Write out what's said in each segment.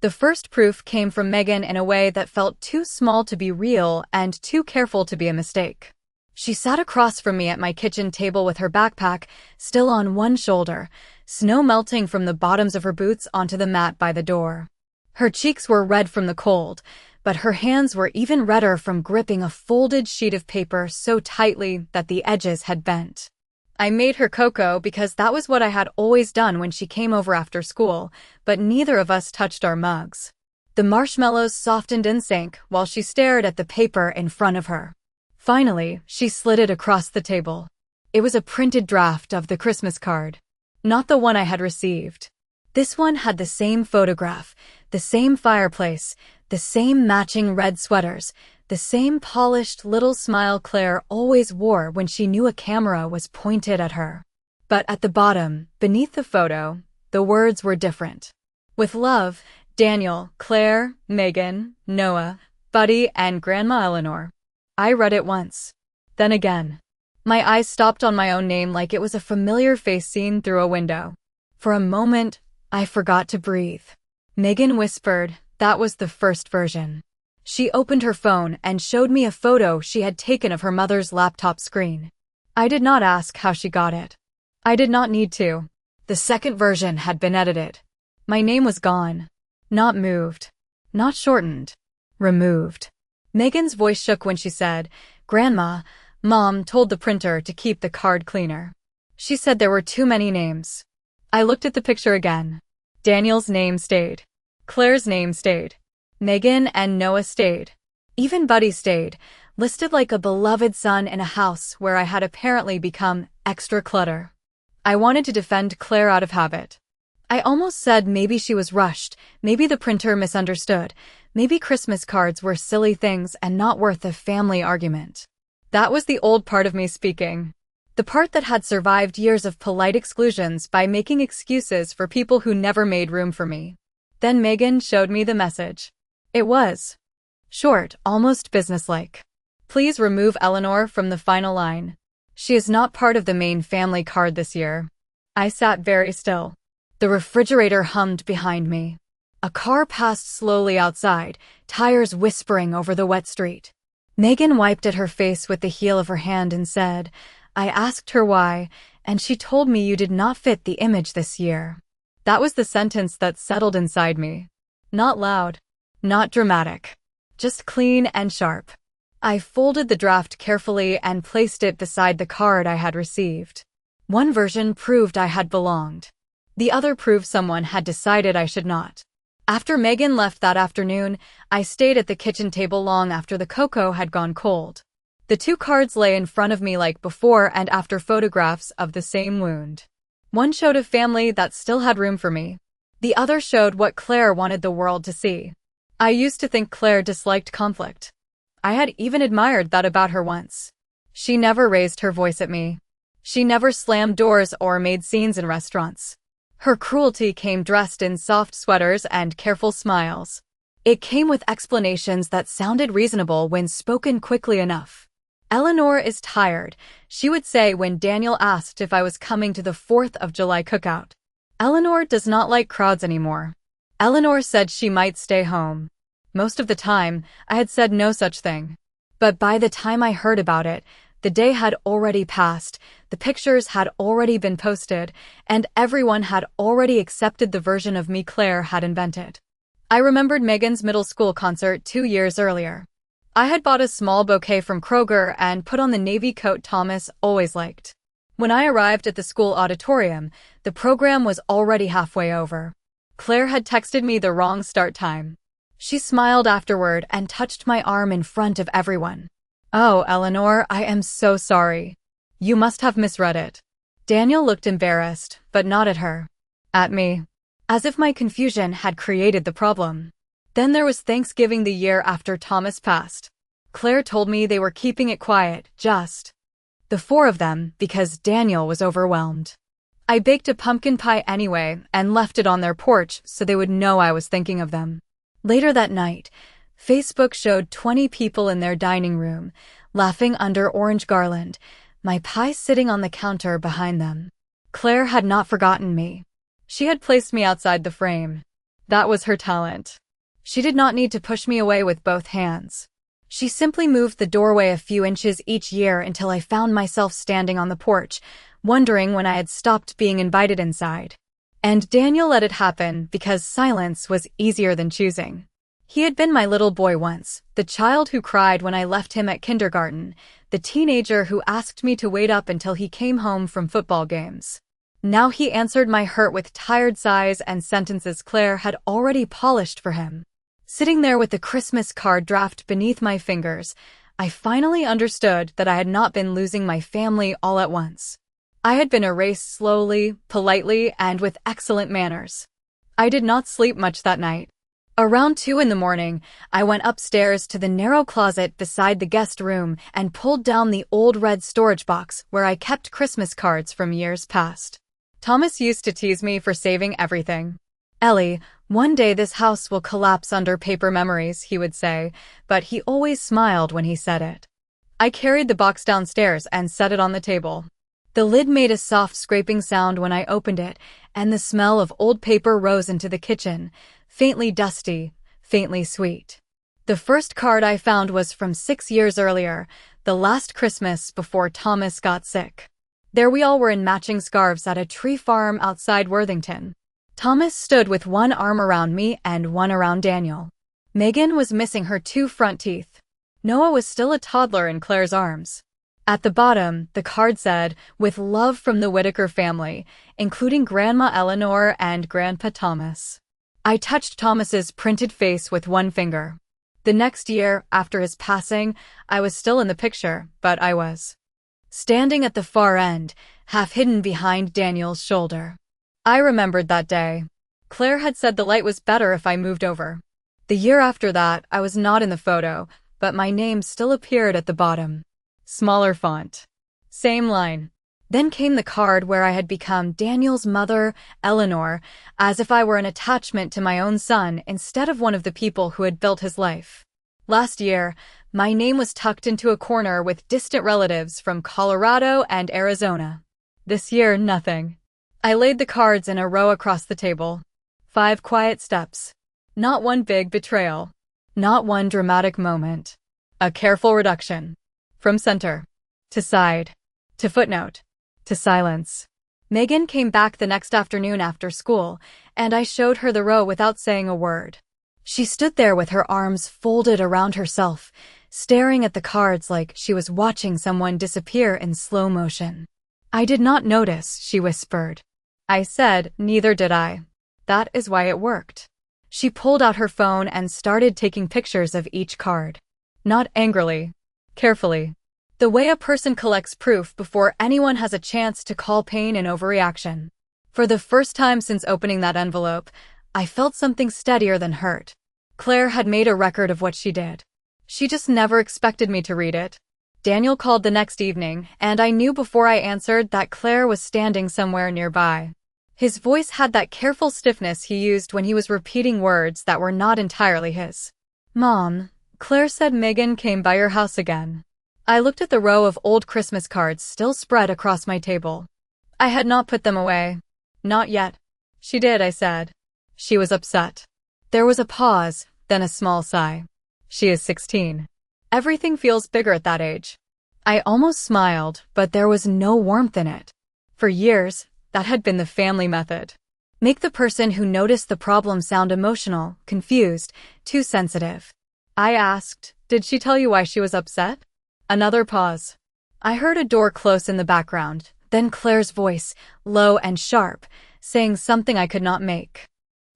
The first proof came from Megan in a way that felt too small to be real and too careful to be a mistake. She sat across from me at my kitchen table with her backpack still on one shoulder, snow melting from the bottoms of her boots onto the mat by the door. Her cheeks were red from the cold, but her hands were even redder from gripping a folded sheet of paper so tightly that the edges had bent. I made her cocoa because that was what I had always done when she came over after school, but neither of us touched our mugs. The marshmallows softened in sync while she stared at the paper in front of her. Finally, she slid it across the table. It was a printed draft of the Christmas card. Not the one I had received. This one had the same photograph, the same fireplace, the same matching red sweaters, the same polished little smile Claire always wore when she knew a camera was pointed at her. But at the bottom, beneath the photo, the words were different. With love, Daniel, Claire, Megan, Noah, Buddy, and Grandma Eleanor. I read it once. Then again. My eyes stopped on my own name like it was a familiar face seen through a window. For a moment, I forgot to breathe. Megan whispered, that was the first version. She opened her phone and showed me a photo she had taken of her mother's laptop screen. I did not ask how she got it. I did not need to. The second version had been edited. My name was gone. Not moved. Not shortened. Removed. Megan's voice shook when she said, Grandma, Mom told the printer to keep the card cleaner. She said there were too many names. I looked at the picture again. Daniel's name stayed. Claire's name stayed. Megan and Noah stayed. Even Buddy stayed, listed like a beloved son in a house where I had apparently become extra clutter. I wanted to defend Claire out of habit. I almost said maybe she was rushed, maybe the printer misunderstood, maybe Christmas cards were silly things and not worth a family argument. That was the old part of me speaking. The part that had survived years of polite exclusions by making excuses for people who never made room for me. Then Megan showed me the message. It was short, almost businesslike. Please remove Eleanor from the final line. She is not part of the main family card this year. I sat very still. The refrigerator hummed behind me. A car passed slowly outside, tires whispering over the wet street. Megan wiped at her face with the heel of her hand and said, I asked her why, and she told me you did not fit the image this year. That was the sentence that settled inside me. Not loud. Not dramatic. Just clean and sharp. I folded the draft carefully and placed it beside the card I had received. One version proved I had belonged. The other proved someone had decided I should not. After Megan left that afternoon, I stayed at the kitchen table long after the cocoa had gone cold. The two cards lay in front of me like before and after photographs of the same wound. One showed a family that still had room for me. The other showed what Claire wanted the world to see. I used to think Claire disliked conflict. I had even admired that about her once. She never raised her voice at me. She never slammed doors or made scenes in restaurants. Her cruelty came dressed in soft sweaters and careful smiles. It came with explanations that sounded reasonable when spoken quickly enough. Eleanor is tired, she would say when Daniel asked if I was coming to the 4th of July cookout. Eleanor does not like crowds anymore. Eleanor said she might stay home. Most of the time, I had said no such thing. But by the time I heard about it, the day had already passed, the pictures had already been posted, and everyone had already accepted the version of me Claire had invented. I remembered Megan's middle school concert 2 years earlier. I had bought a small bouquet from Kroger and put on the navy coat Thomas always liked. When I arrived at the school auditorium, the program was already halfway over. Claire had texted me the wrong start time. She smiled afterward and touched my arm in front of everyone. Oh, Eleanor, I am so sorry. You must have misread it. Daniel looked embarrassed, but not at her. At me. As if my confusion had created the problem. Then there was Thanksgiving the year after Thomas passed. Claire told me they were keeping it quiet, just the 4 of them, because Daniel was overwhelmed. I baked a pumpkin pie anyway and left it on their porch so they would know I was thinking of them. Later that night, Facebook showed 20 people in their dining room, laughing under orange garland, my pie sitting on the counter behind them. Claire had not forgotten me. She had placed me outside the frame. That was her talent. She did not need to push me away with both hands. She simply moved the doorway a few inches each year until I found myself standing on the porch, wondering when I had stopped being invited inside. And Daniel let it happen because silence was easier than choosing. He had been my little boy once, the child who cried when I left him at kindergarten, the teenager who asked me to wait up until he came home from football games. Now he answered my hurt with tired sighs and sentences Claire had already polished for him. Sitting there with the Christmas card draft beneath my fingers, I finally understood that I had not been losing my family all at once. I had been erased slowly, politely, and with excellent manners. I did not sleep much that night. Around 2 in the morning, I went upstairs to the narrow closet beside the guest room and pulled down the old red storage box where I kept Christmas cards from years past. Thomas used to tease me for saving everything. "Ellie, one day this house will collapse under paper memories," he would say, but he always smiled when he said it. I carried the box downstairs and set it on the table. The lid made a soft scraping sound when I opened it, and the smell of old paper rose into the kitchen, faintly dusty, faintly sweet. The first card I found was from 6 years earlier, the last Christmas before Thomas got sick. There we all were in matching scarves at a tree farm outside Worthington. Thomas stood with one arm around me and one around Daniel. Megan was missing her 2 front teeth. Noah was still a toddler in Claire's arms. At the bottom, the card said, "With love from the Whitaker family, including Grandma Eleanor and Grandpa Thomas." I touched Thomas's printed face with one finger. The next year, after his passing, I was still in the picture, but I was standing at the far end, half hidden behind Daniel's shoulder. I remembered that day. Claire had said the light was better if I moved over. The year after that, I was not in the photo, but my name still appeared at the bottom. Smaller font. Same line. Then came the card where I had become Daniel's mother, Eleanor, as if I were an attachment to my own son instead of one of the people who had built his life. Last year, my name was tucked into a corner with distant relatives from Colorado and Arizona. This year, nothing. I laid the cards in a row across the table. 5 quiet steps. Not one big betrayal. Not one dramatic moment. A careful reduction. From center. To side. To footnote. To silence. Megan came back the next afternoon after school, and I showed her the row without saying a word. She stood there with her arms folded around herself, staring at the cards like she was watching someone disappear in slow motion. "I did not notice," she whispered. I said, "Neither did I." That is why it worked. She pulled out her phone and started taking pictures of each card. Not angrily. Carefully. The way a person collects proof before anyone has a chance to call pain an overreaction. For the first time since opening that envelope, I felt something steadier than hurt. Claire had made a record of what she did. She just never expected me to read it. Daniel called the next evening, and I knew before I answered that Claire was standing somewhere nearby. His voice had that careful stiffness he used when he was repeating words that were not entirely his. "Mom, Claire said Megan came by your house again." I looked at the row of old Christmas cards still spread across my table. I had not put them away. Not yet. "She did," I said. She was upset. There was a pause, then a small sigh. She is 16. Everything feels bigger at that age. I almost smiled, but there was no warmth in it. For years, that had been the family method. Make the person who noticed the problem sound emotional, confused, too sensitive. I asked, "Did she tell you why she was upset?" Another pause. I heard a door close in the background, then Claire's voice, low and sharp, saying something I could not make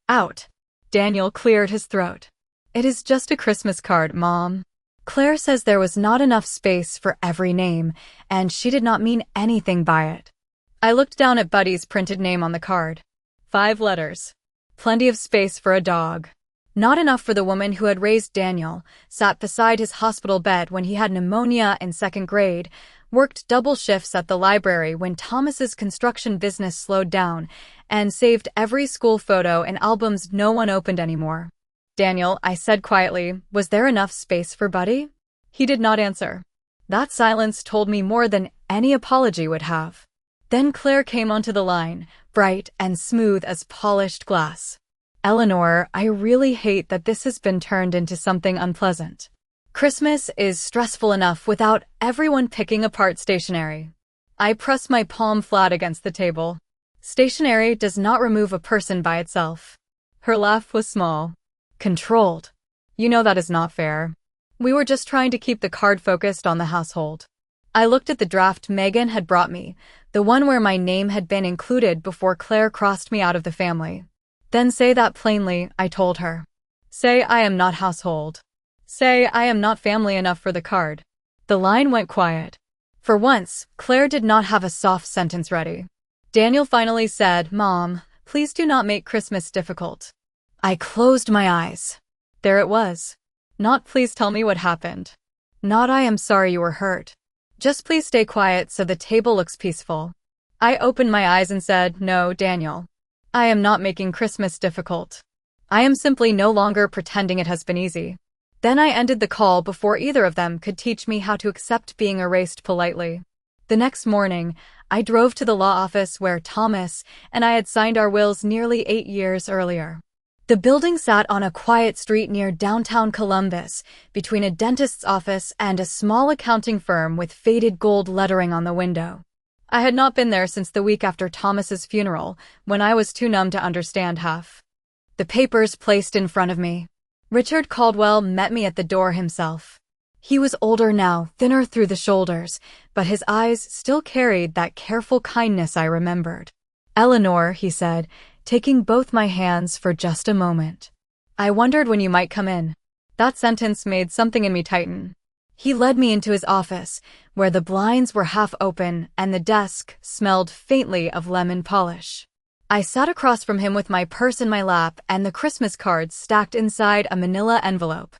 out. Daniel cleared his throat. "It is just a Christmas card, Mom. Claire says there was not enough space for every name, and she did not mean anything by it." I looked down at Buddy's printed name on the card. 5 letters. Plenty of space for a dog. Not enough for the woman who had raised Daniel, sat beside his hospital bed when he had pneumonia in 2nd grade, worked double shifts at the library when Thomas's construction business slowed down, and saved every school photo in albums no one opened anymore. "Daniel," I said quietly, "was there enough space for Buddy?" He did not answer. That silence told me more than any apology would have. Then Claire came onto the line, bright and smooth as polished glass. Eleanor, I really hate that this has been turned into something unpleasant. Christmas is stressful enough without everyone picking apart stationery. I press my palm flat against the table. Stationery does not remove a person by itself. Her laugh was small. Controlled. You know that is not fair. We were just trying to keep the card focused on the household. I looked at the draft Megan had brought me, the one where my name had been included before Claire crossed me out of the family. Then say that plainly, I told her. Say I am not household. Say I am not family enough for the card. The line went quiet. For once, Claire did not have a soft sentence ready. Daniel finally said, Mom, please do not make Christmas difficult. I closed my eyes. There it was. Not please tell me what happened. Not I am sorry you were hurt. Just please stay quiet so the table looks peaceful. I opened my eyes and said, No, Daniel. I am not making Christmas difficult. I am simply no longer pretending it has been easy. Then I ended the call before either of them could teach me how to accept being erased politely. The next morning, I drove to the law office where Thomas and I had signed our wills nearly 8 years earlier. The building sat on a quiet street near downtown Columbus, between a dentist's office and a small accounting firm with faded gold lettering on the window. I had not been there since the week after Thomas's funeral, when I was too numb to understand half. The papers placed in front of me. Richard Caldwell met me at the door himself. He was older now, thinner through the shoulders, but his eyes still carried that careful kindness I remembered. Eleanor, he said, taking both my hands for just a moment. I wondered when you might come in. That sentence made something in me tighten. He led me into his office, where the blinds were half open and the desk smelled faintly of lemon polish. I sat across from him with my purse in my lap and the Christmas cards stacked inside a manila envelope.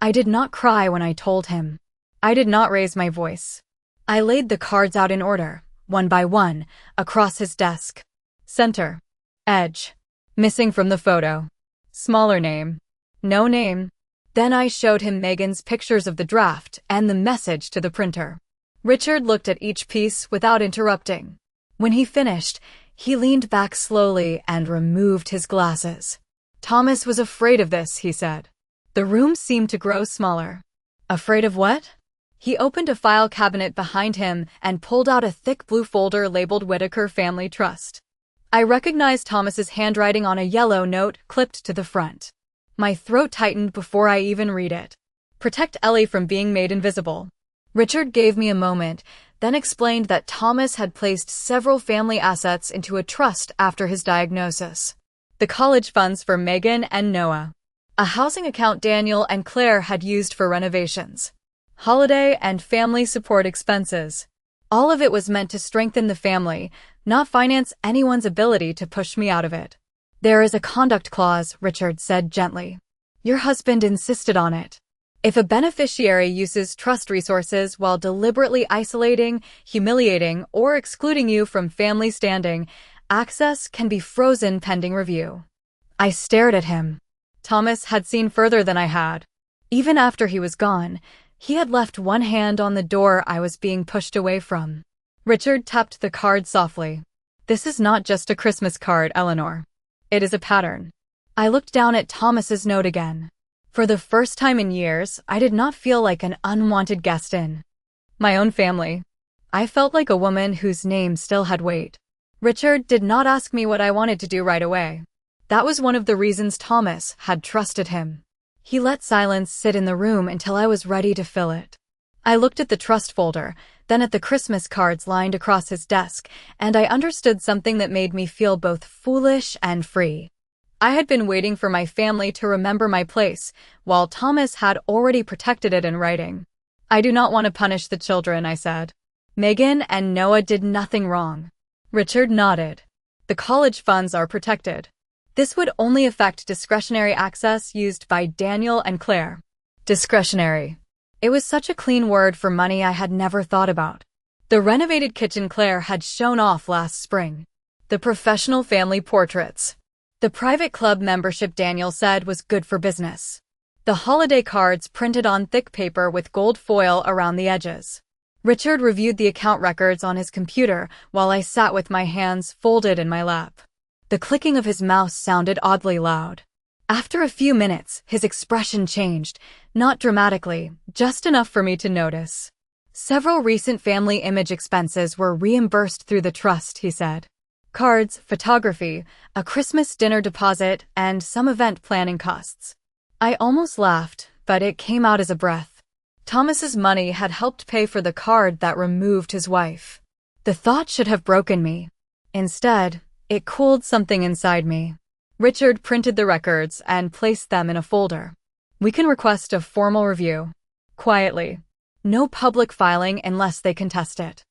I did not cry when I told him. I did not raise my voice. I laid the cards out in order, one by one, across his desk. Center. Edge. Missing from the photo. Smaller name. No name. Then I showed him Megan's pictures of the draft and the message to the printer. Richard looked at each piece without interrupting. When he finished, he leaned back slowly and removed his glasses. Thomas was afraid of this, he said. The room seemed to grow smaller. Afraid of what? He opened a file cabinet behind him and pulled out a thick blue folder labeled Whitaker Family Trust. I recognized Thomas's handwriting on a yellow note clipped to the front. My throat tightened before I even read it. Protect Ellie from being made invisible. Richard gave me a moment, then explained that Thomas had placed several family assets into a trust after his diagnosis. The college funds for Megan and Noah. A housing account Daniel and Claire had used for renovations. Holiday and family support expenses. All of it was meant to strengthen the family, not finance anyone's ability to push me out of it. There is a conduct clause, Richard said gently. Your husband insisted on it. If a beneficiary uses trust resources while deliberately isolating, humiliating, or excluding you from family standing, access can be frozen pending review. I stared at him. Thomas had seen further than I had. Even after he was gone, he had left one hand on the door I was being pushed away from. Richard tapped the card softly. This is not just a Christmas card, Eleanor. It is a pattern. I looked down at Thomas's note again. For the first time in years, I did not feel like an unwanted guest in my own family. I felt like a woman whose name still had weight. Richard did not ask me what I wanted to do right away. That was one of the reasons Thomas had trusted him. He let silence sit in the room until I was ready to fill it. I looked at the trust folder, then at the Christmas cards lined across his desk, and I understood something that made me feel both foolish and free. I had been waiting for my family to remember my place, while Thomas had already protected it in writing. I do not want to punish the children, I said. Megan and Noah did nothing wrong. Richard nodded. The college funds are protected. This would only affect discretionary access used by Daniel and Claire. Discretionary. It was such a clean word for money I had never thought about. The renovated kitchen Claire had shown off last spring. The professional family portraits. The private club membership Daniel said was good for business. The holiday cards printed on thick paper with gold foil around the edges. Richard reviewed the account records on his computer while I sat with my hands folded in my lap. The clicking of his mouse sounded oddly loud. After a few minutes, his expression changed, not dramatically, just enough for me to notice. Several recent family image expenses were reimbursed through the trust, he said. Cards, photography, a Christmas dinner deposit, and some event planning costs. I almost laughed, but it came out as a breath. Thomas's money had helped pay for the card that removed his wife. The thought should have broken me. Instead, it cooled something inside me. Richard printed the records and placed them in a folder. We can request a formal review. Quietly. No public filing unless they contest it.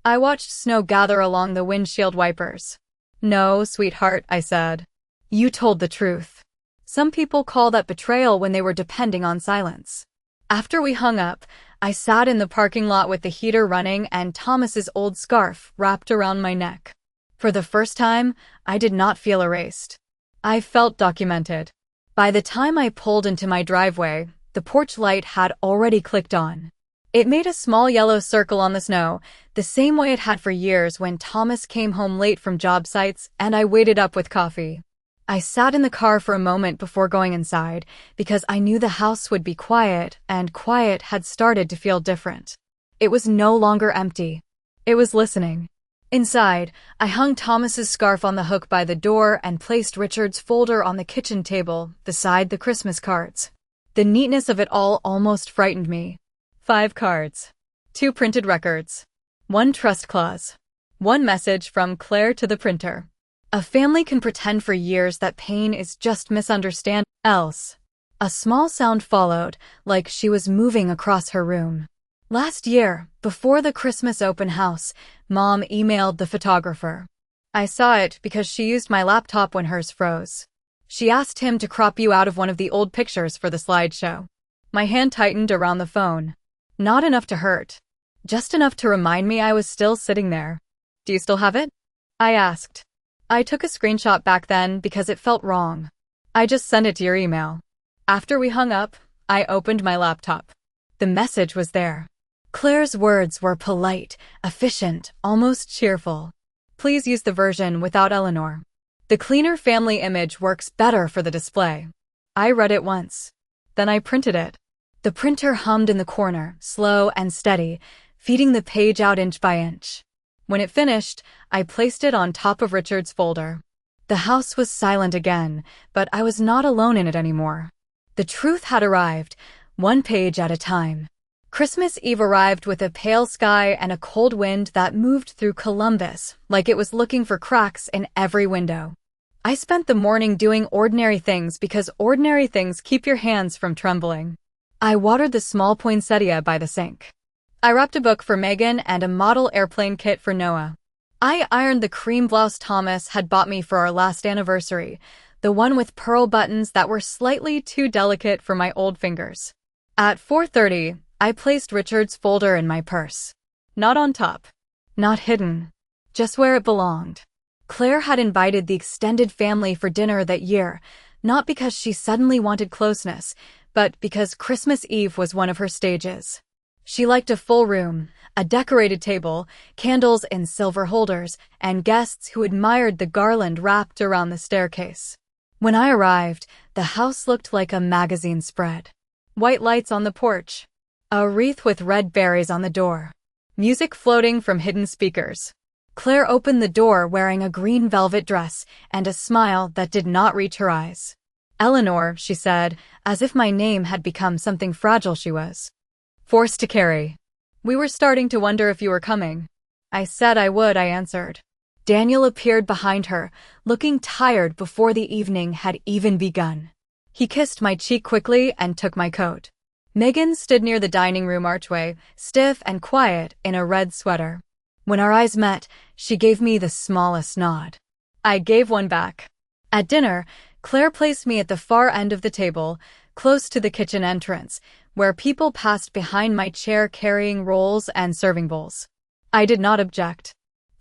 I watched snow gather along the windshield wipers. No, sweetheart, I said. You told the truth. Some people call that betrayal when they were depending on silence. After we hung up, I sat in the parking lot with the heater running and Thomas's old scarf wrapped around my neck. For the first time, I did not feel erased. I felt documented. By the time I pulled into my driveway, the porch light had already clicked on. It made a small yellow circle on the snow, the same way it had for years when Thomas came home late from job sites and I waited up with coffee. I sat in the car for a moment before going inside because I knew the house would be quiet, and quiet had started to feel different. It was no longer empty. It was listening. Inside, I hung Thomas's scarf on the hook by the door and placed Richard's folder on the kitchen table beside the Christmas cards. The neatness of it all almost frightened me. 5 cards. 2 printed records. 1 trust clause. 1 message from Claire to the printer. A family can pretend for years that pain is just misunderstanding. Else. A small sound followed, like she was moving across her room. Last year, before the Christmas open house, Mom emailed the photographer. I saw it because she used my laptop when hers froze. She asked him to crop you out of one of the old pictures for the slideshow. My hand tightened around the phone. Not enough to hurt. Just enough to remind me I was still sitting there. Do you still have it? I asked. I took a screenshot back then because it felt wrong. I just sent it to your email. After we hung up, I opened my laptop. The message was there. Claire's words were polite, efficient, almost cheerful. Please use the version without Eleanor. The cleaner family image works better for the display. I read it once. Then I printed it. The printer hummed in the corner, slow and steady, feeding the page out inch by inch. When it finished, I placed it on top of Richard's folder. The house was silent again, but I was not alone in it anymore. The truth had arrived, 1 page at a time. Christmas Eve arrived with a pale sky and a cold wind that moved through Columbus, like it was looking for cracks in every window. I spent the morning doing ordinary things because ordinary things keep your hands from trembling. I watered the small poinsettia by the sink. I wrapped a book for Megan and a model airplane kit for Noah. I ironed the cream blouse Thomas had bought me for our last anniversary, the one with pearl buttons that were slightly too delicate for my old fingers. At 4:30, I placed Richard's folder in my purse. Not on top. Not hidden. Just where it belonged. Claire had invited the extended family for dinner that year, not because she suddenly wanted closeness, but because Christmas Eve was one of her stages. She liked a full room, a decorated table, candles in silver holders, and guests who admired the garland wrapped around the staircase. When I arrived, the house looked like a magazine spread. White lights on the porch. A wreath with red berries on the door. Music floating from hidden speakers. Claire opened the door wearing a green velvet dress and a smile that did not reach her eyes. Eleanor, she said, as if my name had become something fragile she was. Forced to carry. We were starting to wonder if you were coming. I said I would, I answered. Daniel appeared behind her, looking tired before the evening had even begun. He kissed my cheek quickly and took my coat. Megan stood near the dining room archway, stiff and quiet in a red sweater. When our eyes met, she gave me the smallest nod. I gave one back. At dinner, Claire placed me at the far end of the table, close to the kitchen entrance, where people passed behind my chair carrying rolls and serving bowls. I did not object.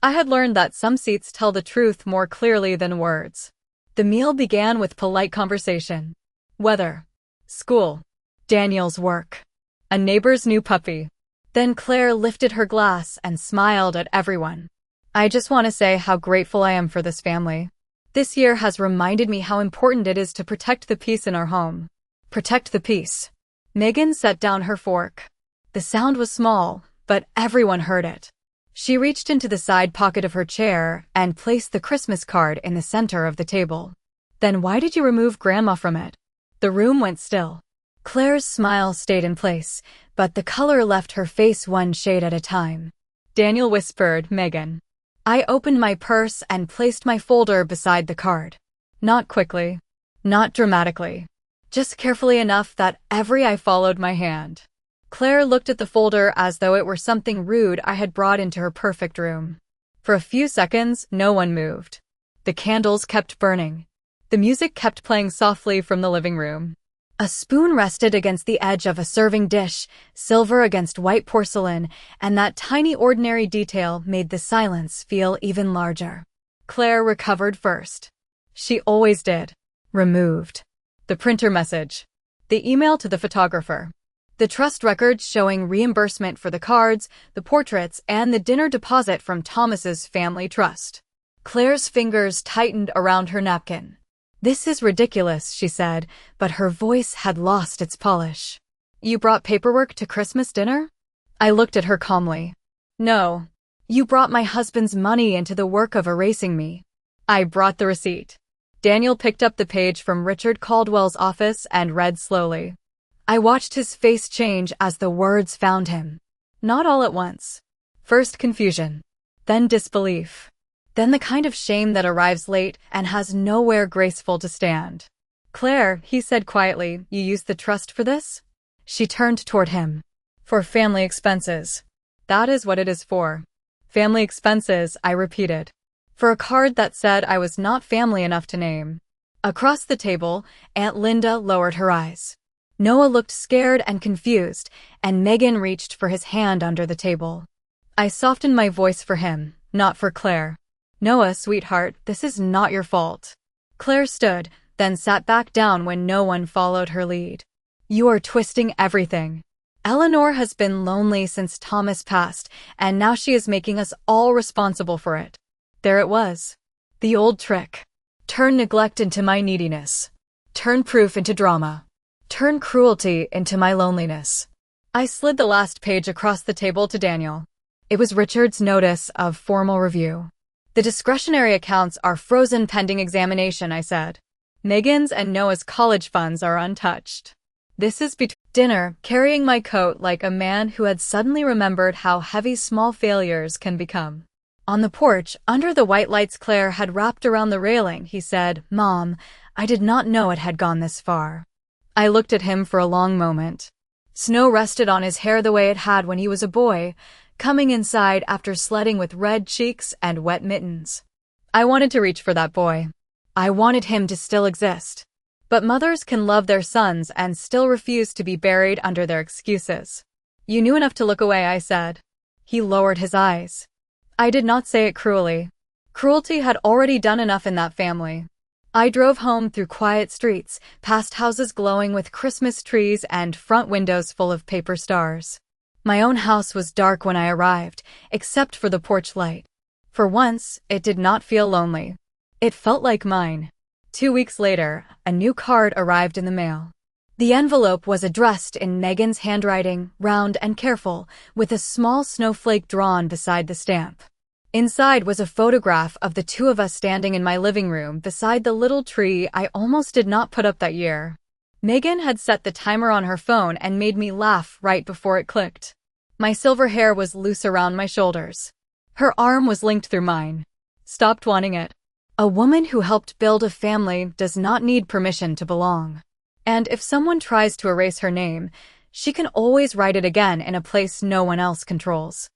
I had learned that some seats tell the truth more clearly than words. The meal began with polite conversation. Weather. School. Daniel's work. A neighbor's new puppy. Then Claire lifted her glass and smiled at everyone. I just want to say how grateful I am for this family. This year has reminded me how important it is to protect the peace in our home. Protect the peace. Megan set down her fork. The sound was small, but everyone heard it. She reached into the side pocket of her chair and placed the Christmas card in the center of the table. Then why did you remove Grandma from it? The room went still. Claire's smile stayed in place, but the color left her face one shade at a time. Daniel whispered, Megan. I opened my purse and placed my folder beside the card. Not quickly. Not dramatically. Just carefully enough that every eye followed my hand. Claire looked at the folder as though it were something rude I had brought into her perfect room. For a few seconds, no one moved. The candles kept burning. The music kept playing softly from the living room. A spoon rested against the edge of a serving dish, silver against white porcelain, and that tiny ordinary detail made the silence feel even larger. Claire recovered first. She always did. Removed. The printer message. The email to the photographer. The trust records showing reimbursement for the cards, the portraits, and the dinner deposit from Thomas's family trust. Claire's fingers tightened around her napkin. This is ridiculous, she said, but her voice had lost its polish. You brought paperwork to Christmas dinner? I looked at her calmly. No. You brought my husband's money into the work of erasing me. I brought the receipt. Daniel picked up the page from Richard Caldwell's office and read slowly. I watched his face change as the words found him. Not all at once. First confusion. Then disbelief. Then the kind of shame that arrives late and has nowhere graceful to stand. Claire, he said quietly, you used the trust for this? She turned toward him. For family expenses. That is what it is for. Family expenses, I repeated. For a card that said I was not family enough to name. Across the table, Aunt Linda lowered her eyes. Noah looked scared and confused, and Megan reached for his hand under the table. I softened my voice for him, not for Claire. Noah, sweetheart, this is not your fault. Claire stood, then sat back down when no one followed her lead. You are twisting everything. Eleanor has been lonely since Thomas passed, and now she is making us all responsible for it. There it was. The old trick. Turn neglect into my neediness. Turn proof into drama. Turn cruelty into my loneliness. I slid the last page across the table to Daniel. It was Richard's notice of formal review. The discretionary accounts are frozen pending examination, I said. Megan's and Noah's college funds are untouched. This is dinner, carrying my coat like a man who had suddenly remembered how heavy small failures can become. On the porch, under the white lights Claire had wrapped around the railing, he said, Mom, I did not know it had gone this far. I looked at him for a long moment. Snow rested on his hair the way it had when he was a boy, coming inside after sledding with red cheeks and wet mittens. I wanted to reach for that boy. I wanted him to still exist. But mothers can love their sons and still refuse to be buried under their excuses. You knew enough to look away, I said. He lowered his eyes. I did not say it cruelly. Cruelty had already done enough in that family. I drove home through quiet streets, past houses glowing with Christmas trees and front windows full of paper stars. My own house was dark when I arrived, except for the porch light. For once, it did not feel lonely. It felt like mine. 2 weeks later, a new card arrived in the mail. The envelope was addressed in Megan's handwriting, round and careful, with a small snowflake drawn beside the stamp. Inside was a photograph of the two of us standing in my living room beside the little tree I almost did not put up that year. Megan had set the timer on her phone and made me laugh right before it clicked. My silver hair was loose around my shoulders. Her arm was linked through mine. Stopped wanting it. A woman who helped build a family does not need permission to belong. And if someone tries to erase her name, she can always write it again in a place no one else controls.